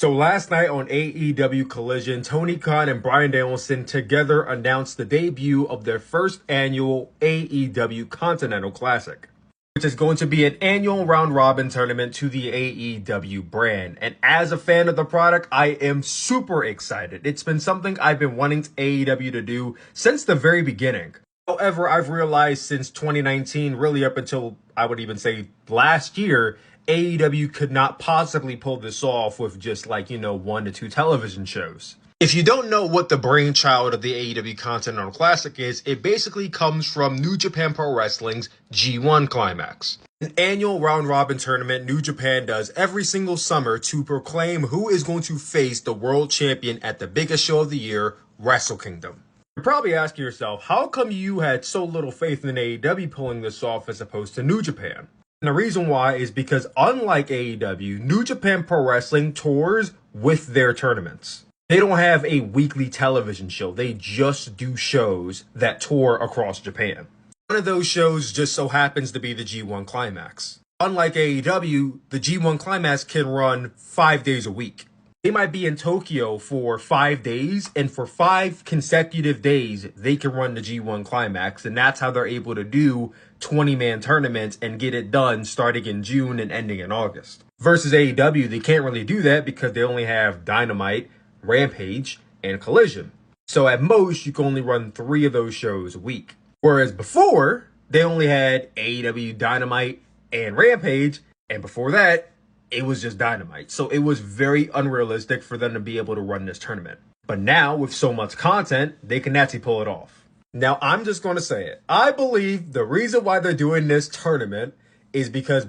So last night on AEW Collision, Tony Khan and Bryan Danielson together announced the debut of their first annual AEW Continental Classic, which is going to be an annual round-robin tournament to the AEW brand. And as a fan of the product, I am super excited. It's been something I've been wanting AEW to do since the very beginning. However, I've realized since 2019, really up until I would even say last year, AEW could not possibly pull this off with just 1 to 2 television shows. If you don't know what the brainchild of the AEW Continental Classic is, it basically comes from New Japan Pro Wrestling's G1 Climax. An annual round-robin tournament New Japan does every single summer to proclaim who is going to face the world champion at the biggest show of the year, Wrestle Kingdom. You're probably asking yourself, how come you had so little faith in AEW pulling this off as opposed to New Japan? And the reason why is because unlike AEW, New Japan Pro Wrestling tours with their tournaments. They don't have a weekly television show. They just do shows that tour across Japan. One of those shows just so happens to be the G1 Climax. Unlike AEW, the G1 Climax can run 5 days a week. They might be in Tokyo for 5 days, and for 5 consecutive days, they can run the G1 Climax, and that's how they're able to do 20-man tournaments and get it done starting in June and ending in August. Versus AEW, they can't really do that because they only have Dynamite, Rampage, and Collision. So at most, you can only run 3 of those shows a week. Whereas before, they only had AEW Dynamite and Rampage, and before that, it was just Dynamite. So it was very unrealistic for them to be able to run this tournament. But now, with so much content, they can actually pull it off. Now, I'm just going to say it. I believe the reason why they're doing this tournament is because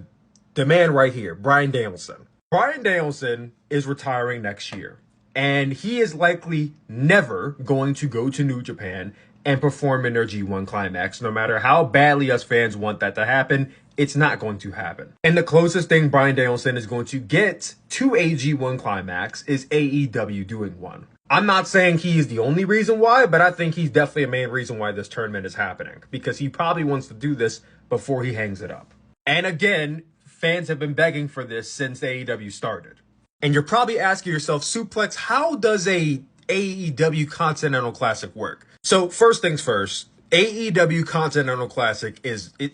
the man right here, Bryan Danielson. Bryan Danielson is retiring next year. And he is likely never going to go to New Japan and perform in their G1 Climax. No matter how badly us fans want that to happen, it's not going to happen. And the closest thing Bryan Danielson is going to get to a G1 Climax is AEW doing one. I'm not saying he is the only reason why, but I think he's definitely a main reason why this tournament is happening. Because he probably wants to do this before he hangs it up. And again, fans have been begging for this since AEW started. And you're probably asking yourself, Sooplex, how does a AEW Continental Classic work? So first things first, AEW Continental Classic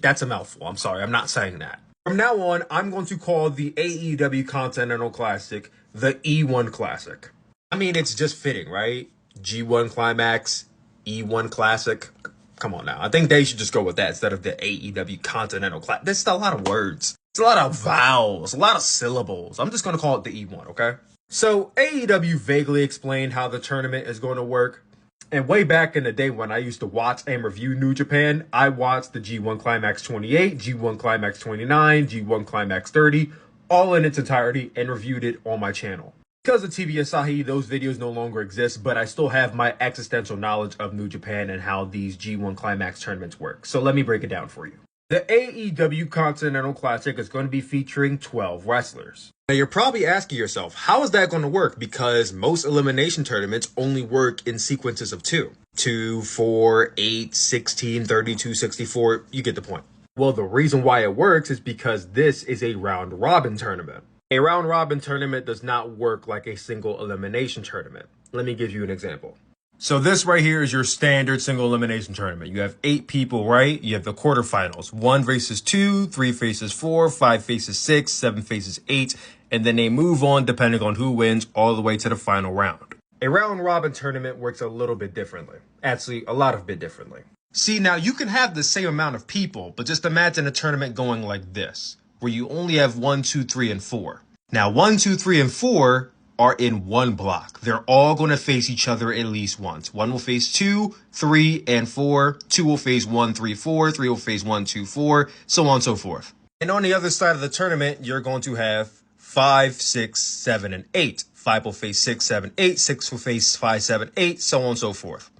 that's a mouthful. I'm sorry, I'm not saying that. From now on, I'm going to call the AEW Continental Classic the E1 Classic. I mean, it's just fitting, right? G1 Climax, E1 Classic. Come on now. I think they should just go with that instead of the AEW Continental Classic. There's a lot of words. It's a lot of vowels, a lot of syllables. I'm just going to call it the E1, okay? So AEW vaguely explained how the tournament is going to work. And way back in the day when I used to watch and review New Japan, I watched the G1 Climax 28, G1 Climax 29, G1 Climax 30, all in its entirety and reviewed it on my channel. Because of TV Asahi, those videos no longer exist, but I still have my existential knowledge of New Japan and how these G1 Climax tournaments work. So let me break it down for you. The AEW Continental Classic is going to be featuring 12 wrestlers. Now you're probably asking yourself, how is that going to work? Because most elimination tournaments only work in sequences of 2. 2, 4, 8, 16, 32, 64, you get the point. Well, the reason why it works is because this is a round-robin tournament. A round-robin tournament does not work like a single elimination tournament. Let me give you an example. So this right here is your standard single elimination tournament. You have 8 people, right? You have the quarterfinals. 1 faces 2, 3 faces 4, 5 faces 6, 7 faces 8, and then they move on depending on who wins all the way to the final round. A round-robin tournament works a little bit differently. Actually, a lot of bit differently. See, now you can have the same amount of people, but just imagine a tournament going like this, where you only have 1, 2, 3, and 4. Now, 1, 2, 3, and 4 are in one block. They're all going to face each other at least once. 1 will face 2, 3, and 4. 2 will face 1, 3, 4. 3 will face 1, 2, 4, so on and so forth. And on the other side of the tournament, you're going to have 5, 6, 7, and 8. 5 will face 6, 7, 8. 6 will face 5, 7, 8, so on and so forth.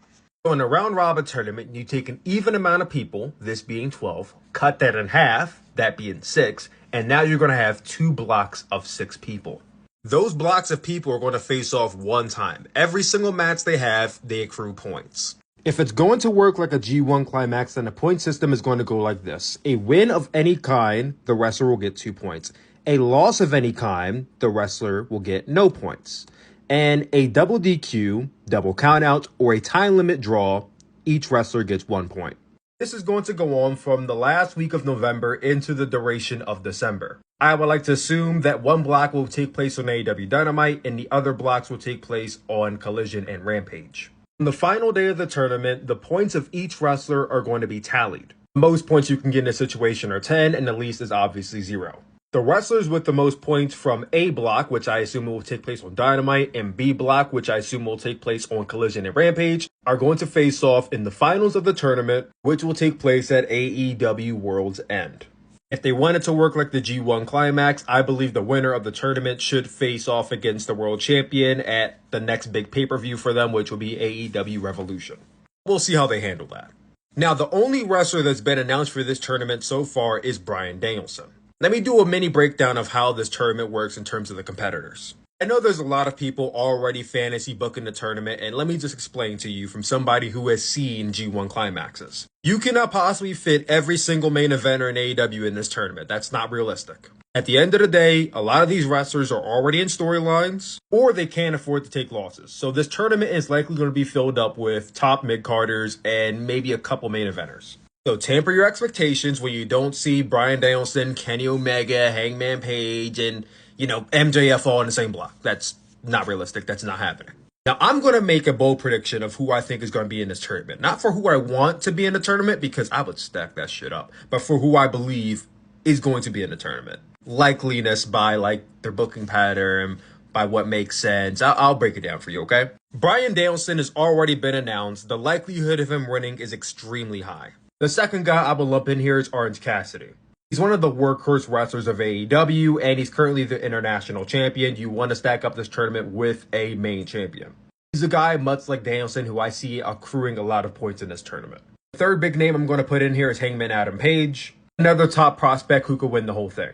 So in a round-robin tournament, you take an even amount of people, this being 12, cut that in half, that being 6, and now you're going to have 2 blocks of 6 people. Those blocks of people are going to face off one time. Every single match they have, they accrue points. If it's going to work like a G1 Climax, then the point system is going to go like this. A win of any kind, the wrestler will get 2 points. A loss of any kind, the wrestler will get no points. And a double DQ, double countout, or a time limit draw, each wrestler gets 1 point. This is going to go on from the last week of November into the duration of December. I would like to assume that one block will take place on AEW Dynamite and the other blocks will take place on Collision and Rampage. On the final day of the tournament, the points of each wrestler are going to be tallied. Most points you can get in a situation are 10, and the least is obviously 0. The wrestlers with the most points from A block, which I assume will take place on Dynamite, and B block, which I assume will take place on Collision and Rampage, are going to face off in the finals of the tournament, which will take place at AEW Worlds End. If they wanted to work like the G1 Climax, I believe the winner of the tournament should face off against the world champion at the next big pay-per-view for them, which will be AEW Revolution. We'll see how they handle that. Now, the only wrestler that's been announced for this tournament so far is Bryan Danielson. Let me do a mini breakdown of how this tournament works in terms of the competitors. I know there's a lot of people already fantasy booking the tournament, and let me just explain to you from somebody who has seen G1 Climaxes. You cannot possibly fit every single main eventer in AEW in this tournament. That's not realistic. At the end of the day, a lot of these wrestlers are already in storylines, or they can't afford to take losses. So this tournament is likely going to be filled up with top mid-carders and maybe a couple main eventers. So temper your expectations when you don't see Bryan Danielson, Kenny Omega, Hangman Page, and, MJF all in the same block. That's not realistic. That's not happening. Now, I'm going to make a bold prediction of who I think is going to be in this tournament. Not for who I want to be in the tournament, because I would stack that shit up, but for who I believe is going to be in the tournament. Likeliness by, their booking pattern, by what makes sense. I'll break it down for you, okay? Bryan Danielson has already been announced. The likelihood of him winning is extremely high. The second guy I will lump in here is Orange Cassidy. He's one of the workhorse wrestlers of AEW, and he's currently the international champion. You want to stack up this tournament with a main champion. He's a guy much like Danielson who I see accruing a lot of points in this tournament. The third big name I'm going to put in here is Hangman Adam Page, another top prospect who could win the whole thing.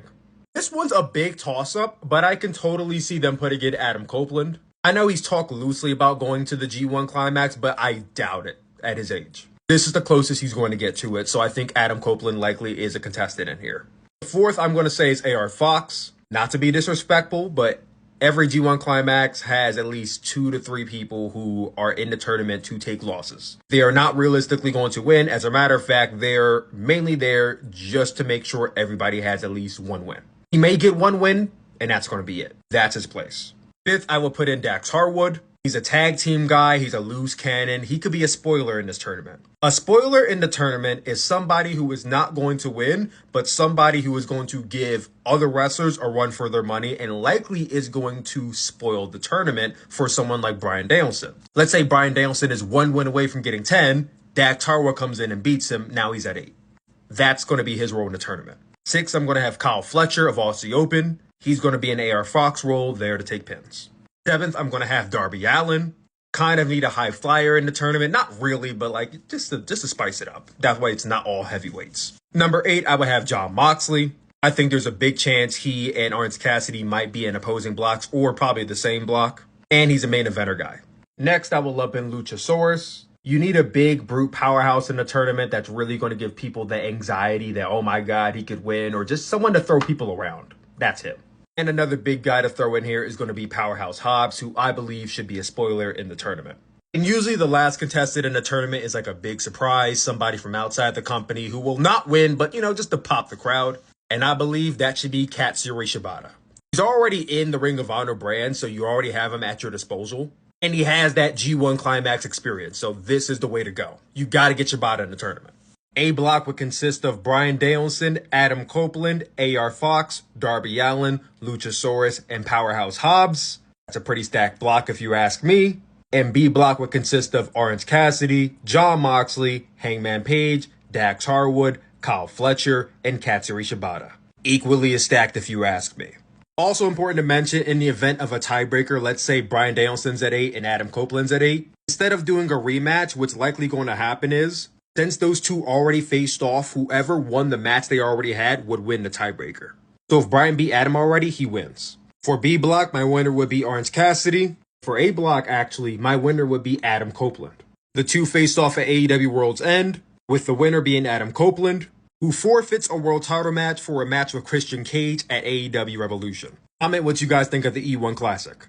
This one's a big toss-up, but I can totally see them putting in Adam Copeland. I know he's talked loosely about going to the G1 Climax, but I doubt it at his age. This is the closest he's going to get to it, so I think Adam Copeland likely is a contestant in here. The fourth I'm going to say is AR Fox. Not to be disrespectful, but every G1 Climax has at least 2 to 3 people who are in the tournament to take losses. They are not realistically going to win. As a matter of fact, they're mainly there just to make sure everybody has at least 1 win. He may get 1 win, and that's going to be it. That's his place. Fifth, I will put in Dax Harwood. He's a tag team guy. He's a loose cannon. He could be a spoiler in this tournament. A spoiler in the tournament is somebody who is not going to win, but somebody who is going to give other wrestlers a run for their money and likely is going to spoil the tournament for someone like Bryan Danielson. Let's say Bryan Danielson is 1 win away from getting 10. Dax Harwood comes in and beats him. Now he's at 8. That's going to be his role in the tournament. 6, I'm going to have Kyle Fletcher of Aussie Open. He's going to be an AR Fox role there to take pins. 7th, I'm going to have Darby Allin. Kind of need a high flyer in the tournament. Not really, but just to spice it up. That way it's not all heavyweights. Number 8, I would have Jon Moxley. I think there's a big chance he and Orange Cassidy might be in opposing blocks or probably the same block. And he's a main eventer guy. Next, I will lump in Luchasaurus. You need a big brute powerhouse in the tournament that's really going to give people the anxiety that, oh my God, he could win, or just someone to throw people around. That's him. And another big guy to throw in here is going to be Powerhouse Hobbs, who I believe should be a spoiler in the tournament. And usually the last contestant in the tournament is like a big surprise, somebody from outside the company who will not win, but, just to pop the crowd. And I believe that should be Katsuyori Shibata. He's already in the Ring of Honor brand, so you already have him at your disposal. And he has that G1 Climax experience, so this is the way to go. You got to get Shibata in the tournament. A block would consist of Bryan Danielson, Adam Copeland, AR Fox, Darby Allin, Luchasaurus, and Powerhouse Hobbs. That's a pretty stacked block if you ask me. And B block would consist of Orange Cassidy, Jon Moxley, Hangman Page, Dax Harwood, Kyle Fletcher, and Katsuyori Shibata. Equally as stacked if you ask me. Also important to mention, in the event of a tiebreaker, let's say Bryan Danielson's at 8 and Adam Copeland's at 8, instead of doing a rematch, what's likely going to happen is, since those two already faced off, whoever won the match they already had would win the tiebreaker. So if Bryan beat Adam already, he wins. For B block, my winner would be Orange Cassidy. For A block, actually, my winner would be Adam Copeland. The two faced off at AEW Worlds End, with the winner being Adam Copeland, who forfeits a world title match for a match with Christian Cage at AEW Revolution. Comment what you guys think of the E1 Classic.